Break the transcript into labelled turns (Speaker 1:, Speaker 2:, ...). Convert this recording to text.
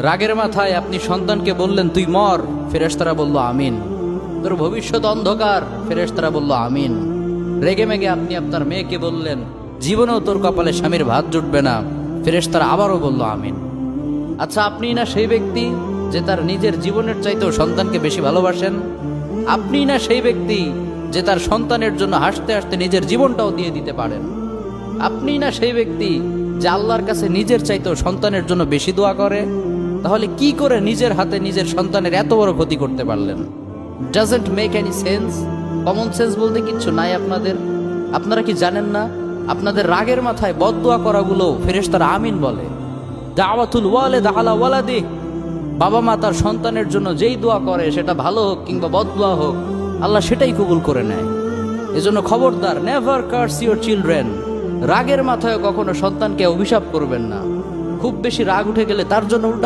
Speaker 1: রাগের মাথায় আপনি সন্তানকে বললেন তুই মর, ফেরেশতারা বলল আমিন। তোর ভবিষ্যৎ অন্ধকার, ফেরেশতারা বলল আমিন। রেগে মেগে আপনি আপনার মেয়েকে বললেন জীবনেও তোর কপালে স্বামীর ভাত জুটবে না, ফেরেশতারা আবারও বলল আমিন। আচ্ছা, আপনি না সেই ব্যক্তি যে তার নিজের জীবনের চাইতেও সন্তানকে বেশি ভালোবাসেন? আপনি না সেই ব্যক্তি যে তার সন্তানের জন্য হাসতে হাসতে নিজের জীবনটাও দিয়ে দিতে পারেন? আপনি না সেই ব্যক্তি যে আল্লাহর কাছে নিজের চাইতেও সন্তানের জন্য বেশি দোয়া করে? তাহলে কি করে নিজের হাতে নিজের সন্তানের এত বড় ক্ষতি করতে পারলেন? Doesn't make any sense. Common sense বলতে কিচ্ছু নাই আপনাদের? আপনারা কি জানেন না আপনাদের রাগের মাথায় বদদোয়া করাগুলো ফেরেশতারা আমিন বলে? দাওয়াতুল ওয়ালিদ আলা ওয়ালাদি, বাবা মা তার সন্তানের জন্য যেই দোয়া করে সেটা ভালো হোক কিংবা বদদোয়া হোক, আল্লাহ সেটাই কবুল করে নেয়। এজন্য খবরদার, নেভার কার্স ইউর চিলড্রেন। রাগের মাথায় কখনো সন্তানকে অভিশাপ করবেন না। খুব বেশি রাগ উঠে গেলে তার জন্য উল্টা